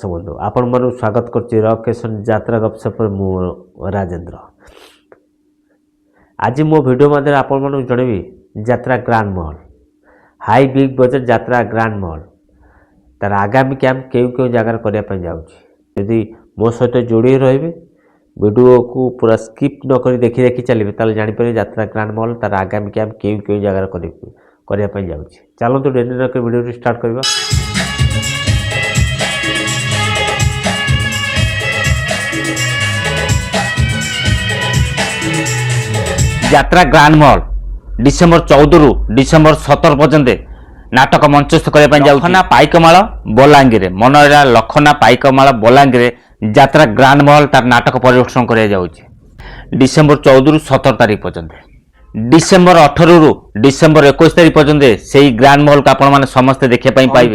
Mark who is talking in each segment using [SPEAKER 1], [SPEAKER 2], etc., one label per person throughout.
[SPEAKER 1] दर्शक बंधु आपण मन स्वागत करछि रॉकेशन यात्रा गपशप मु राजेंद्र। आज मो वीडियो मध्य आपण मन जणेबी यात्रा ग्रांड महल हाई बिग बजट यात्रा ग्रांड महल तार आगामी कैंप क्यों जगार करने जाऊँगी। मो सहित जोड़ी रही वीडियो को पूरा स्किप न करी देखी देखी चलिए ताले जापर यात्रा ग्रांड महल तार आगामी कैंप क्यों जगार करने जाऊँगी। चलते डेली नक वीडियो स्टार्ट करवा।
[SPEAKER 2] यात्रा ग्रांड महल डिसेम्बर 14 रु डिसेम्बर 17 पर्यंत नाटक मंचस्थ करने लखना पाइकमाल बलांगीर मनोरा लखना पाइकमाल बलांगीर यात्रा ग्रांड महल तार नाटक परिवेषण कर डिसेम्बर 14 रु 17 तारीख पर्यंत डिसेम्बर 18 रु डिसेम्बर 21 तारीख पर्यंत से ग्रांड महल को आपण मैंने समस्ते देखा पाइबे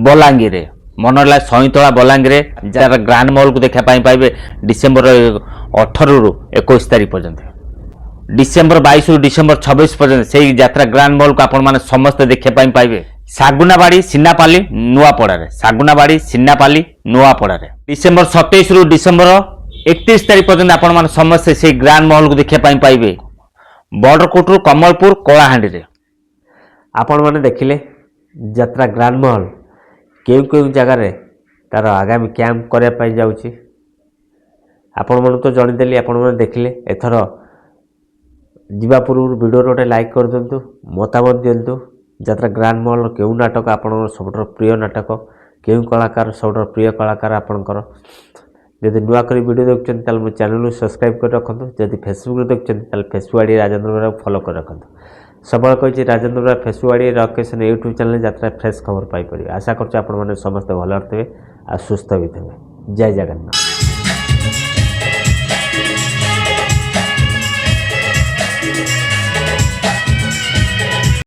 [SPEAKER 2] बलांगीर मनोला सईतला बलांगीर यात्रा ग्रांड महल को देखा पाइबे डिसेम्बर 18 रु 21 तारीख पर्यंत डिसेम्बर 22 रु डिसेम्बर 26 पर्यंत से यात्रा ग्रांड महल को आपण माने समस्त देखा पाइबे सागुनाबाड़ी सिन्नापाली नुआपड़ारे सागुनाबाड़ी सिन्नापाली नुआपड़ारे डिसेम्बर 27 रु डिसेम्बर 31 तारीख पर्यंत आपण माने समस्त से ग्रांड महल को देखा पाइबे बॉर्डरकोट कमलपुर कलाहांडी रे।
[SPEAKER 1] आपण माने देखिले यात्रा ग्रांड महल क्यों जगार तार आगामी कैंप करने जाऊँगी। आपण मन तो जणीदेली आपण माने देखिले एथर जीवा पूर्व वीडियो गोटे लाइक कर दिंतु मतामत दिंतु यात्रा ग्रांड महल क्यों नाटक आप सब प्रिय नाटक क्यों कलाकार सब प्रिय कलाकार आपणकर जदि नुआ कर वीडियो देखते मो चैनल सब्सक्राइब कर रखु जदि फेसबुक देखते फेसबुक आईडी राजेंद्र बेरा फॉलो कर रखु सब कही राजेंद्र बेरा फेसबुक आईडी रॉकेशन यूट्यूब चैनल यात्रा फ्रेश खबर पाई आशा कर समस्त भल थे आ सुस्थ भी थे। जय जगन्नाथ।